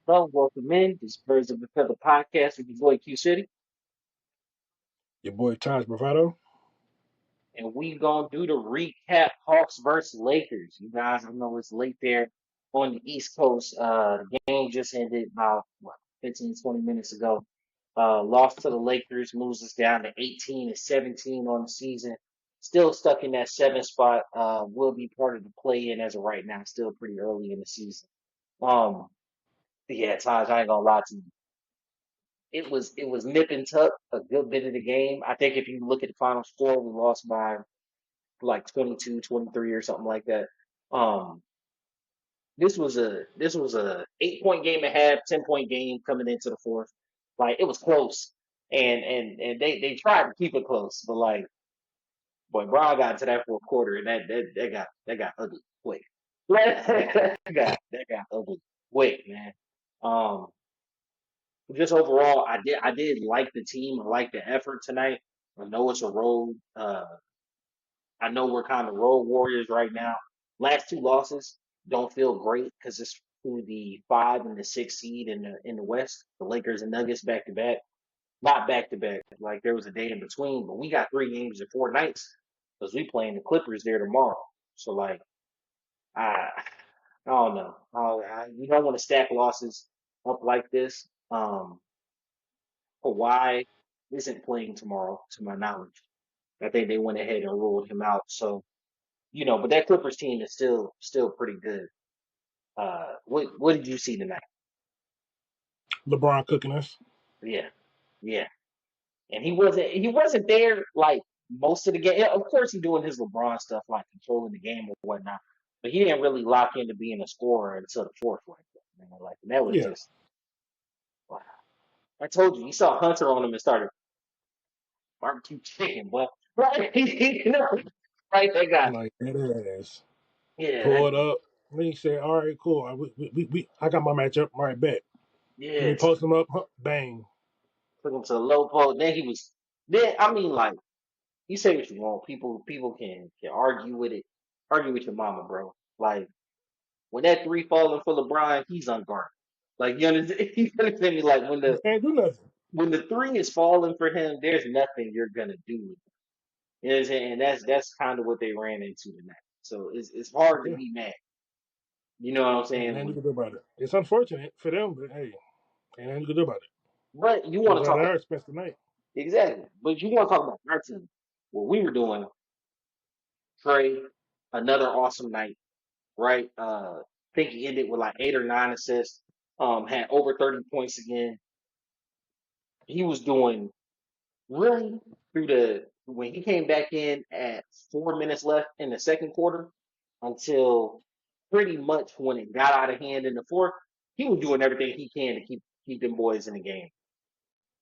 Hello, welcome in. This is Birds of a Feather podcast with your boy Q City, Your boy Taj Bravado. and we gonna do the recap Hawks versus Lakers. You guys, I know it's late there on the East Coast. The game just ended about 15, 20 minutes ago. Lost to the Lakers, moves us down to 18 and 17 on the season. Still stuck in that seven spot. Will be part of the play in as of right now. Still pretty early in the season. Um, yeah, Taj, I ain't gonna lie to you. It was nip and tuck a good bit of the game. I think if you look at the final score, we lost by like 22, 23 or something like that. Um, this was a 8 point game at half, 10 point game coming into the fourth. Like it was close, and they tried to keep it close, but like boy, Brown got to that fourth quarter, and that got ugly quick. That got ugly quick, man. Um, just overall, I did like the team. I like the effort tonight. I know it's a road. I know we're kind of road warriors right now. Last two losses don't feel great because it's to the 5 and the 6 seed in the West. The Lakers and Nuggets back to back, not back to back. Like there was a day in between, but we got 3 games in 4 nights because we playing the Clippers there tomorrow. So like I I don't know. You don't want to stack losses up like this. Kawhi isn't playing tomorrow, to my knowledge. I think they went ahead and ruled him out. So, but that Clippers team is still pretty good. What did you see tonight? LeBron cooking us. Yeah, yeah. And he wasn't there like most of the game. Yeah, of course, he's doing his LeBron stuff, like controlling the game or whatnot. But he didn't really lock into being a scorer until the fourth like that. Man. Like and that was Yeah. just wow. I told you, he saw Hunter on him and started barbecue chicken, but right, right, that guy. Like that ass. Yeah, Pull it up. Then he said, all right, cool. I got my matchup. All right, bet. Let yeah, me post him up. Huh, bang. took him to a low post. Then he was. Then I mean, like you say what you want. People can argue with it. Argue with your mama, bro. Like when that three falling for LeBron, he's unguarded. Like you understand? You understand me? Like when You the can't do nothing. when the three is falling for him, there's nothing you're gonna do with it. You know what I'm saying? And that's kind of what they ran into tonight. So it's hard to Yeah. be mad. You know what I'm Ain't saying? nothing you can do about it. It's unfortunate for them, but hey, ain't nothing you can do about it. But you It want was to at talk our expense tonight. exactly. But you want to talk about our team. What we were doing, Trey, another awesome night, right? I think he ended with like 8 or 9 assists. Had over 30 points again. He was doing really through the when he came back in at 4 minutes left in the second quarter until pretty much when it got out of hand in the fourth, he was doing everything he can to keep them boys in the game.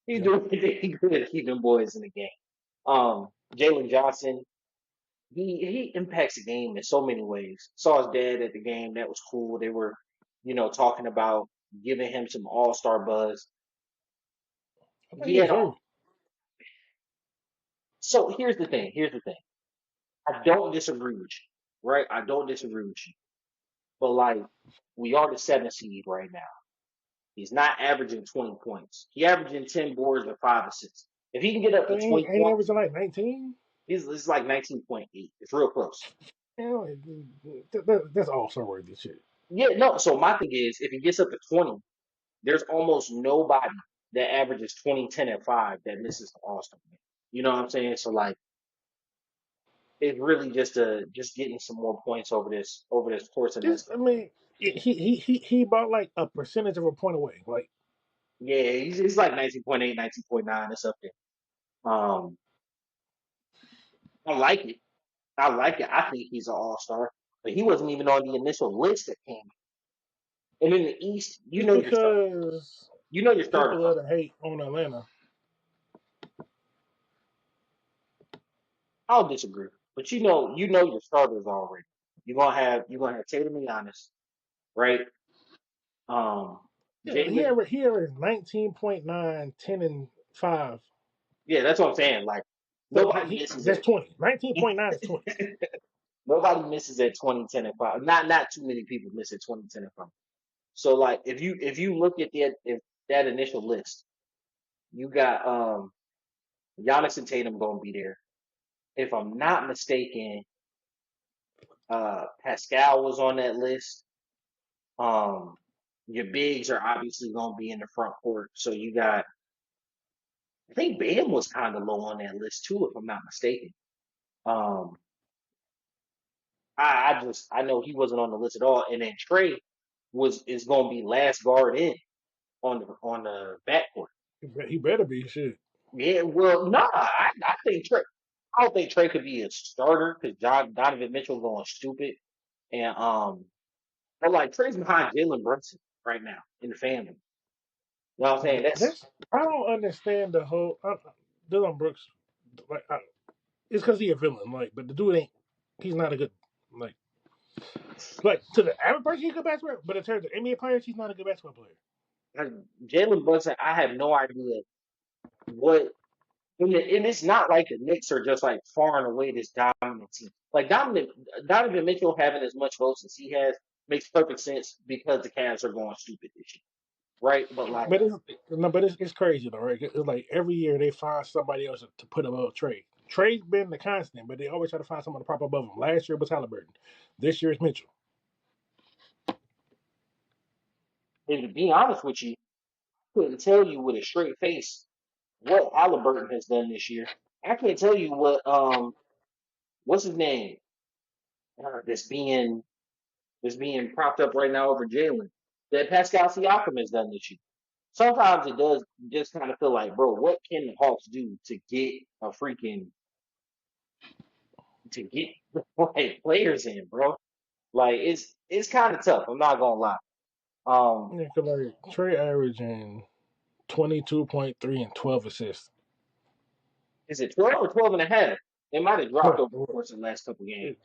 He's Yeah. doing everything he could to keep them boys in the game. Jalen Johnson, he impacts the game in so many ways. Saw his dad at the game. That was cool. They were, talking about giving him some All Star buzz. I think He he had deserved so here's the thing. Here's the thing. I don't disagree with you, right? I don't disagree with you. But like, we are the 7th seed right now. He's not averaging 20 points. He averaging 10 boards and 5 assists. If he can get up it. to Ain't 20 ain't points, averaging like 19. it's like 19.8. It's real close. That's all star worthy shit. Yeah, no. So my thing is, if he gets up to 20, there's almost nobody that averages 20, 10, and 5 that misses the All Star game. You know what I'm saying? So like, it's really just getting some more points over this course of that. Just I mean, he bought like a percentage of a point away. Like Yeah, he's like 19.8, 19.9. It's up there. I like it. I like it. I think he's an all star, but he wasn't even on the initial list that came. And in the East, just because you know your starters. people love to hate on Atlanta. I'll disagree, but you know your starters already. You're gonna have Tatum and Giannis, right? Um, Yeah, Jalen. he averaged 19.9, 10 and 5. Yeah, that's what I'm saying. Like So nobody misses that's it. 20. 19.9 is 20. Nobody misses at 20, 10, and 5. Not too many people miss at 20, 10, and 5. So like if you look at that initial list, you got Giannis and Tatum gonna be there. If I'm not mistaken, Pascal was on that list. Um, your bigs are obviously gonna be in the front court. So you got, I think Bam was kind of low on that list too, if I'm not mistaken. Um, I know he wasn't on the list at all. And then Trey is gonna be last guard in on the backcourt. He better be shit. Yeah, well, nah, I think Trey. I don't think Trey could be a starter because Donovan Mitchell going stupid, and but like Trey's behind Jalen Brunson right now in the family. You know what I'm saying? That's That's I don't understand the whole Dylan Brooks. Like, it's because he a villain. Like, but the dude ain't. He's not a good like. Like to the average person, he's a good basketball. But in terms of NBA players, he's not a good basketball player. Jalen Brunson. I have no idea what. And it's not like the Knicks are just like far and away this dominant team. Like Donovan Mitchell having as much votes as he has makes perfect sense because the Cavs are going stupid this year, right? But like, But it's crazy though, right? It's like every year they find somebody else to put above Trey. Trey's been the constant, but they always try to find someone to prop above him. Last year was Halliburton. This year is Mitchell. and to be honest with you, I couldn't tell you with a straight face what Halliburton has done this year. I can't tell you what's his name that's being propped up right now over Jalen that Pascal Siakam has done this year. Sometimes it does just kind of feel like, bro, what can the Hawks do to get a freaking to get like players in, bro? Like it's kind of tough. I'm not gonna lie. Um, Yeah, 'cause like Trey averaging 22.3 and 12 assists. is it 12 or 12 and a half? It might have dropped over the No, course of the last couple games.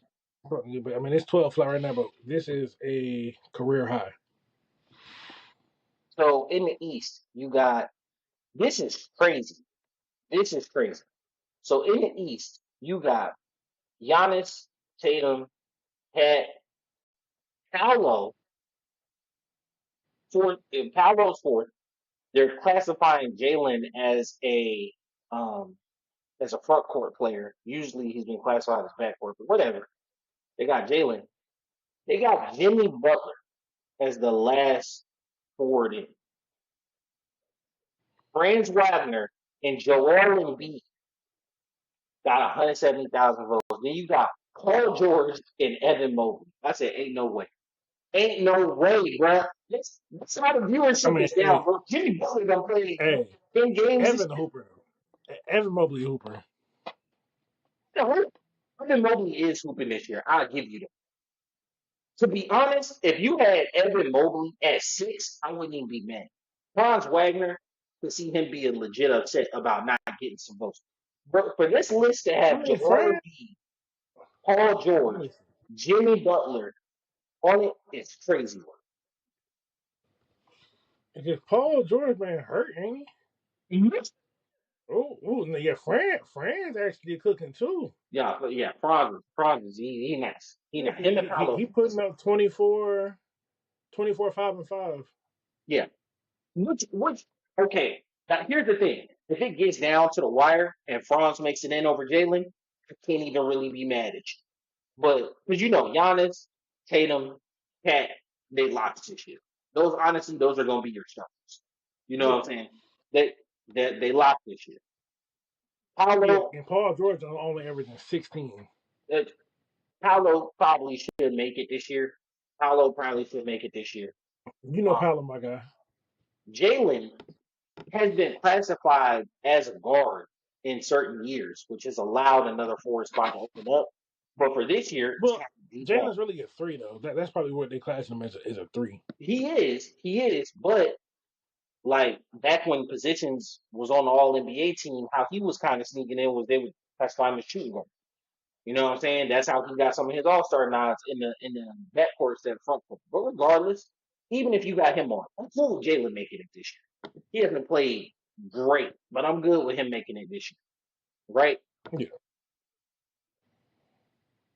it, but I mean it's 12 flat right now, but this is a career high. So in the East, you got this is crazy. This is crazy. So in the East, you got Giannis, Tatum, Pat, Paolo, fourth. Paolo's fourth. They're classifying Jalen um as a front court player. Usually he's been classified as backcourt, but whatever. They got Jalen. They got Jimmy Butler as the last forward in. Franz Wagner and Joel Embiid got 170,000 votes. Then you got Paul George and Evan Mobley. I said, ain't no way. Ain't no way, bro. That's how the I viewership mean, is down, bro. Jimmy Butler done played hey, 10 games this Evan Hooper, Evan Mobley Hooper. year. Evan Mobley is hooping this year. I'll give you that. To be honest, if you had Evan Mobley at 6, I wouldn't even be mad. Franz Wagner, to see him being legit upset about not getting some votes. But for this list to I have mean, Joel Fred. Embiid, Paul Let George, me see. Jimmy Butler on it, it's crazy work. Because Paul George man hurt, ain't he? Mhm. Oh, yeah, Fran's actually cooking too. Yeah, but yeah, Franz, he nice. He Yeah, nice. Him and he Paolo, putting up 24, 5 and 5. yeah. Which, okay. Now here's the thing: if it gets down to the wire and Franz makes it in over Jalen, I can't even really be mad at you. But because Giannis, Tatum, Cat, they locked this year. Those honestly, those are gonna be your starters. You know Yeah, what I'm saying? They locked this year. yeah, Paolo, and Paul George only averaging 16. uh, Paolo probably should make it this year. Paolo probably should make it this year. You know, Uh, Paolo, my guy. Jalen has been classified as a guard in certain years, which has allowed another forward spot to open up. But for this year, it's Well, got to be Jalen's really a three though. That's probably what they class him as a three. he is, but like back when positions was on the All NBA team, how he was kind of sneaking in was they would classify him as shooting guard. You know what I'm saying? That's how he got some of his All Star nods in the backcourt instead of front court. But regardless, even if you got him on, I'm cool with Jalen making it this year. He hasn't played great, but I'm good with him making it this year. Right? Yeah,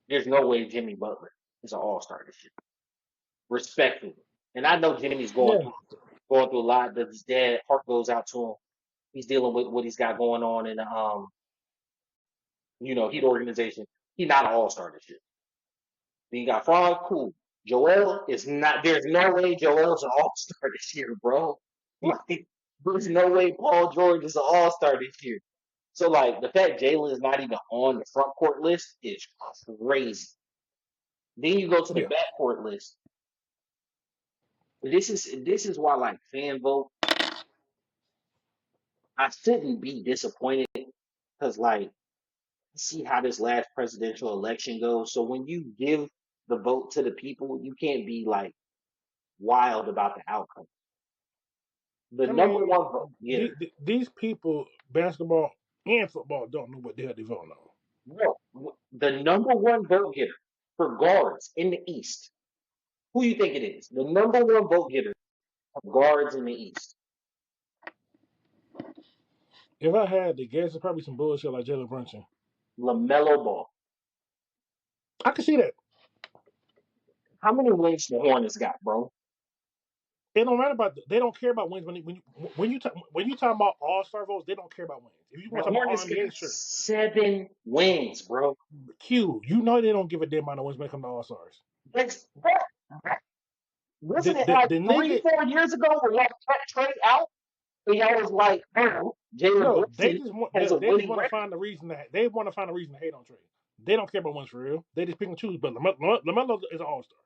There's no way Jimmy Butler is an All Star this year. Respectfully. And I know Jimmy's Yeah, going through a lot. But his dad, heart goes out to him. He's dealing with what he's got going on in the Heat organization. He's not an all-star this year. Then you got Frank, cool. Joel is not. There's no way Joel's an all-star this year, bro. Like, there's no way Paul George is an all-star this year. So like the fact Jalen is not even on the front court list is crazy. Then you go to the yeah. back court list. This is why like fan vote. I shouldn't be disappointed because like see how this last presidential election goes. So when you give the vote to the people, you can't be like wild about the outcome. The I number mean, one vote getter, these people, basketball and football, don't know what the hell they voting on. no, the number one vote getter for guards in the East. Who you think it is? The number one vote getter for guards in the East. If I had to guess, it's probably some bullshit like Jalen Brunson. LaMelo Ball. I can see that. How many wins the Hornets got, bro? It don't matter about. They don't care about wins when you talk about All Star votes. They don't care about wins. If you The want to talk about All Hornets got NBA, sure. 7 wins, bro. Q, you know they don't give a damn amount of wins when it comes to All Stars. That's, wasn't it The like the three, nigga, 4 years ago when y'all cut Trey out? And y'all was like, oh, Jalen no, Brunson has a they just winning want to record. find the reason that they want to find a reason to hate on Trey. They don't care about wins for real. They just pick and choose. But Lamelo is an All Star.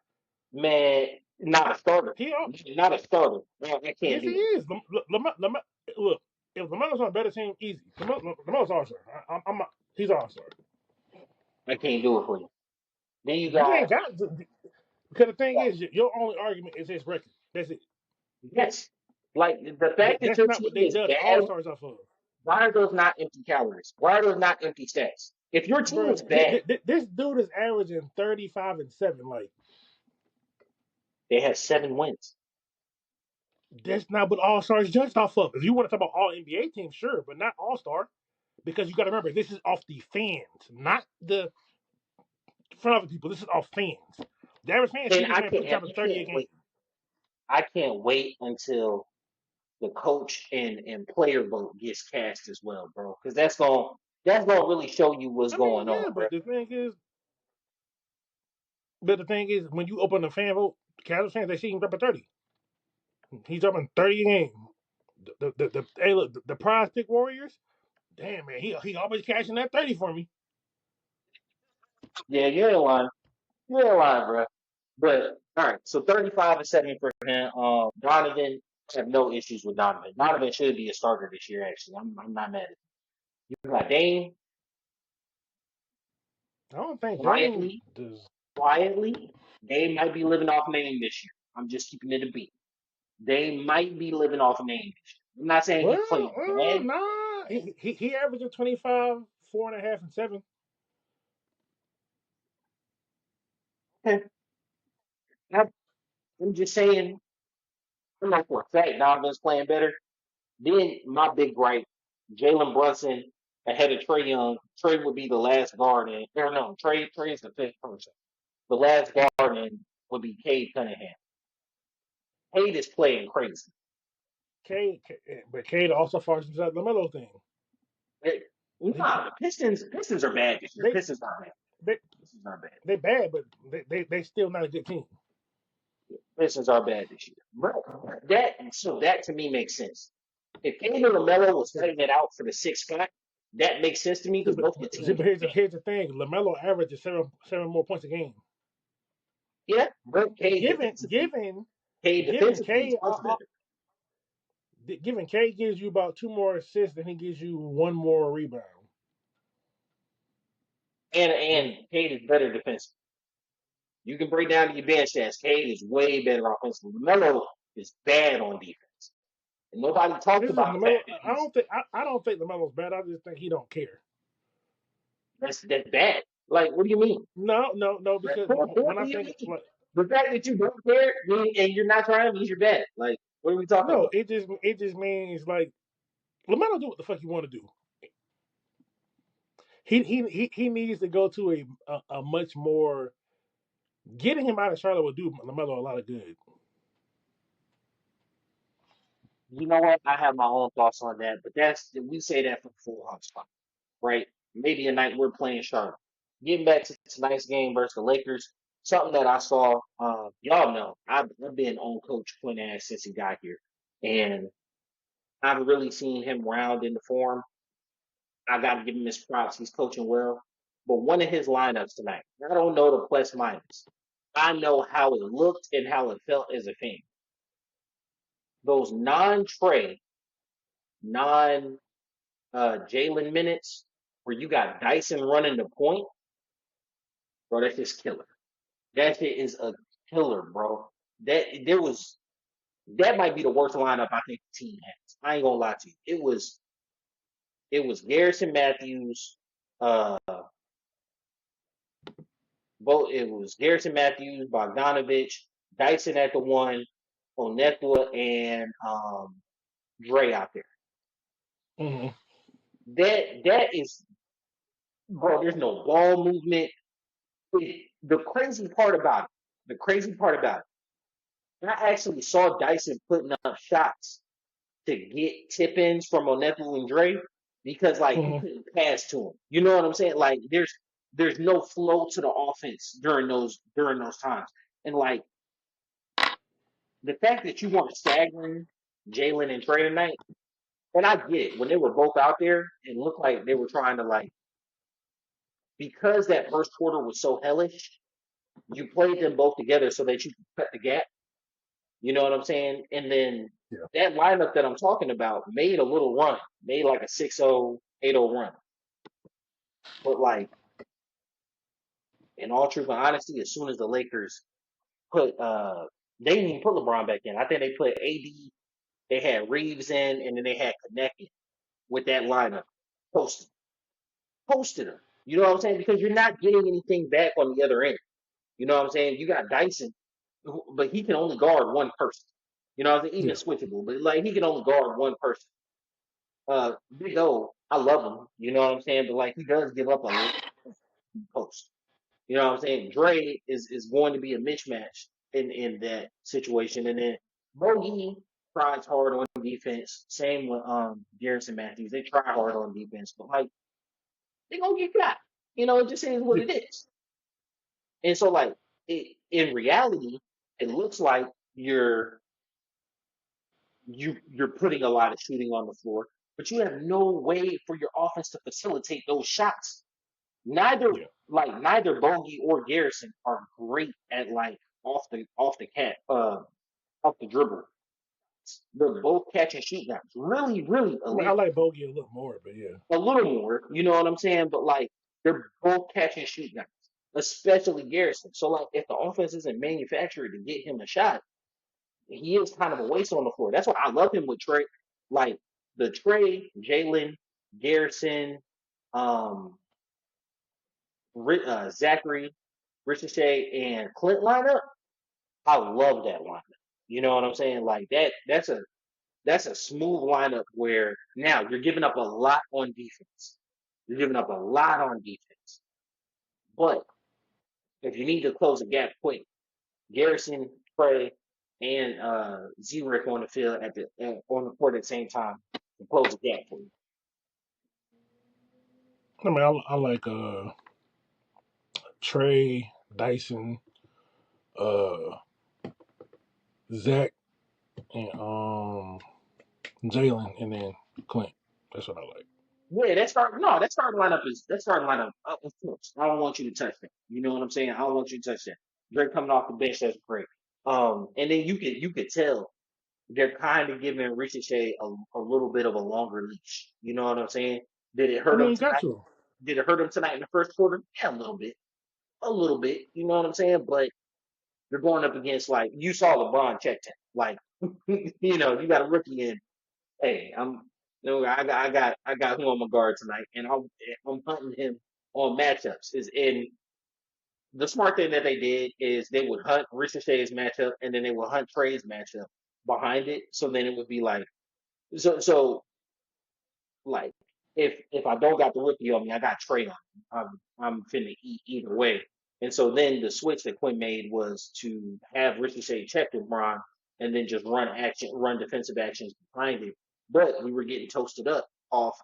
Man, not a starter. He Not a starter. No, I can't Yes, he do it. is. Look, if Lamelo's on a better team, easy. Lamelo's All Star. I'm not, he's All Star. I can't do it for you. Then you You got, ain't got to, because the thing is, your only argument is his record. That's it. yes, like the fact that That's your not what team they is judge All bad, Stars off of, why are those not empty calories? Why are those not empty stats? If your team bro. is bad, This dude is averaging 35 and 7. Like they have 7 wins. that's not what All Stars judged off of. If you want to talk about All NBA teams, sure, but not All Star, because you got to remember this is off the fans, not the front office people. This is off fans. The average fan see And this man puts up a I 30 a can't game. wait. I can't wait until the coach and player vote gets cast as well, bro. Because that's gonna really show you what's I mean, going on, yeah, bro. but the thing is, when you open the fan vote, Cavs fans they see him dropping 30. He's dropping 30 a game. Hey, look, the prize pick Warriors. Damn man, he always cashing that 30 for me. Yeah, you're in line. You're in line, bro. But all right, so 35-7 for him. Donovan, I have no issues with Donovan. Donovan should be a starter this year. Actually, I'm not mad at him. You got Dame I don't think Dame quietly, does. quietly. Dame might be living off name this year. I'm just keeping it a beat. They might be living off name this year. I'm not saying he Well, played bad. nah. He averaging 25, 4.5, and 7. Okay. I'm just saying. I'm not for a fact Donovan's playing better. Then my big gripe, Jalen Brunson ahead of Trey Young. Trey would be the last guard, and or no, Trey is the fifth person. The last guard in would be Cade Cunningham. Cade is playing crazy. But Cade also falls into that LaMelo thing. It, He, nah, the Pistons are bad this year. they Pistons are bad. they Pistons are bad. they bad, but they still not a good team. Pistons are bad this year. That to me makes sense. If Cade and LaMelo was Yeah. fighting it out for the sixth spot, that makes sense to me See, because both your teams but are bad. here's the thing: LaMelo averages seven more points a game. Yeah, but Given given Cade given defensively is K much better. given K gives you about 2 more assists than he gives you 1 more rebound. And But Cade is better defensively. You can break down your bench stats. Cade is way better offensively. LaMelo is bad on defense. And nobody talks this is about the LaMelo. fact that he's I don't think LaMelo's bad. I just think he don't care. that's bad. Like, what do you mean? No, because What when do I you think mean? like, The fact that you don't care and you're not trying means you're bad. Like, what are we talking no, about? it just means like LaMelo do what the fuck you want to do. He needs to go to a much more getting him out of Charlotte will do LaMelo a lot of good. You know what? I have my own thoughts on that, but we say that for the full house spot, right? Maybe a night we're playing Charlotte. Getting back to tonight's game versus the Lakers, something that I saw. Y'all know I've been on Coach Quinn ass since he got here, and I've really seen him round into form. I got to give him his props. He's coaching well. But one of his lineups tonight, I don't know the plus minus. I know how it looked and how it felt as a fan. Those non-Trey, non Jalen minutes where you got Dyson running the point, bro, that's just killer. That shit is a killer, bro. That there was that might be the worst lineup I think the team has. I ain't gonna lie to you. It was Garrison Matthews, uh, both it was Garrison Matthews, Bogdanovich, Dyson at the one, Onekwa, and Dre out there. Hmm. That is, bro. There's no ball movement. The crazy part about it, the crazy part about it, I actually saw Dyson putting up shots to get tip-ins from Onekwa and Dre because like he Hmm. couldn't pass to him. You know what I'm saying? Like there's no flow to the offense during those times. And like the fact that you weren't staggering Jalen and Trey tonight, and I get it, when they were both out there, it looked like they were trying to like because that first quarter was so hellish, you played them both together so that you could cut the gap. You know what I'm saying? And then Yeah. that lineup that I'm talking about made a little run, made like a 6-0, 8-0 run. But like in all truth and honesty, as soon as the Lakers put they didn't even put LeBron back in. I think they put AD, they had Reeves in, and then they had connected with that lineup. Posted. Posted him. You know what I'm saying? Because you're not getting anything back on the other end. You know what I'm saying? You got Dyson, but he can only guard one person. You know, even Yeah. switchable, but like he can only guard one person. Big O, I love him. You know what I'm saying? But like he does give up a lot in post. You know what I'm saying? Dre is going to be a mismatch in that situation, and then Bogey tries hard on defense. Same with Garrison Matthews. They try hard on defense, but like they gonna get got. You know, it just is what Yeah. it is. And so like in reality, it looks like you're putting a lot of shooting on the floor, but you have no way for your offense to facilitate those shots. Neither Yeah. neither Bogey or Garrison are great at like off the dribble. They're both catch and shoot guys. Really, really I mean, I elite. like Bogey a little more, but yeah. A little more, you know what I'm saying? But like they're both catch and shoot guys, especially Garrison. So like if the offense isn't manufactured to get him a shot, he is kind of a waste on the floor. That's why I love him with Trey. Like the Trey, Jalen, Garrison, um, Zachary, Ricochet, and Clint lineup. I love that lineup. You know what I'm saying? Like that. That's a smooth lineup where now you're giving up a lot on defense. You're giving up a lot on defense. But if you need to close the gap quick, Garrison, Trey, and Z-Rick on the field on the court at the same time to close the gap for you. I mean, I like Trey, Dyson, uh, Zach, and Jalen, and then Clint. That's what I like. Yeah, that starting lineup. Of course, I don't want you to touch that. You know what I'm saying? I don't want you to touch that. Drake coming off the bench, that's great. And then you could tell they're kind of giving Ricochet a little bit of a longer leash. You know what I'm saying? Did it I hurt mean, him you got tonight? to. Did it hurt him tonight in the first quarter? Yeah, a little bit, a little bit. You know what I'm saying? But you're going up against like you saw LeBron check him. Like you got a rookie in. Hey, I got who I'm gonna guard tonight, and I'm hunting him on matchups. Is in the smart thing that they did is they would hunt Ricochet's matchup, and then they would hunt Trey's matchup behind it. So then it would be like so like if I don't got the rookie on me, I got Trey on me. I'm finna eat either way. And so then the switch that Quinn made was to have Ricochet check LeBron and then just run defensive actions behind it. But we were getting toasted up off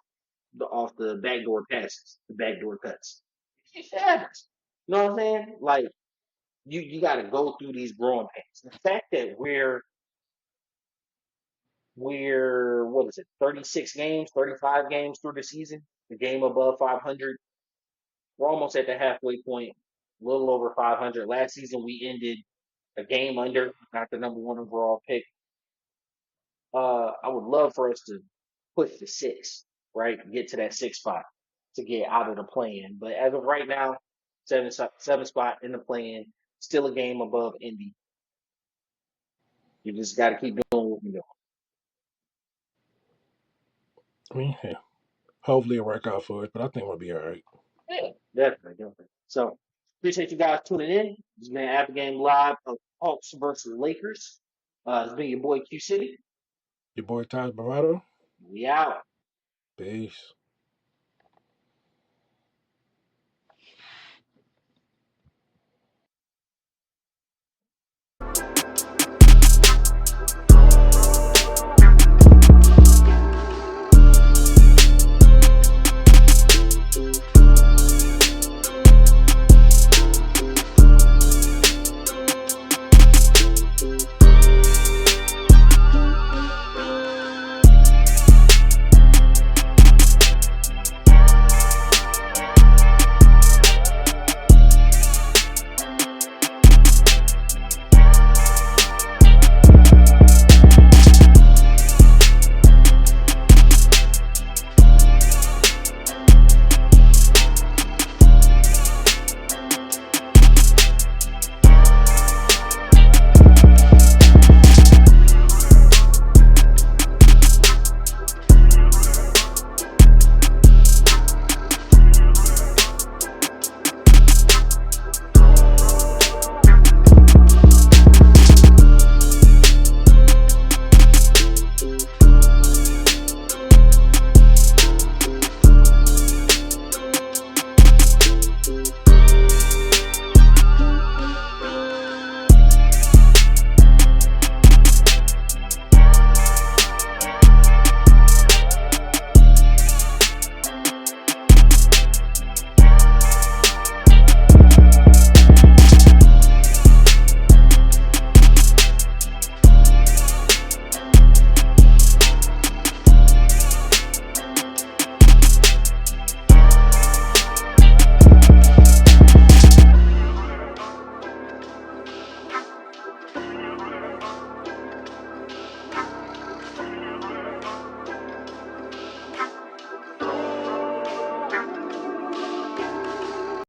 the backdoor passes, the backdoor cuts. It happens. You know what I'm saying? Like you got to go through these growing pains. The fact that we're what is it, 36 games, 35 games through the season, the game above 500. We're almost at the halfway point, a little over 500. Last season we ended a game under, not the number one overall pick. I would love for us to push the six, right? Get to that six spot to get out of the play-in. But as of right now, seven spot in the play-in, still a game above Indy. You just got to keep doing what you're doing. I mean, yeah, hopefully it'll work out for us, but I think we'll be all right. Yeah, definitely, definitely. So appreciate you guys tuning in. This has been After Game Live of Hawks versus Lakers. It's been your boy Q City. Your boy Taj Bravado. We out. Peace.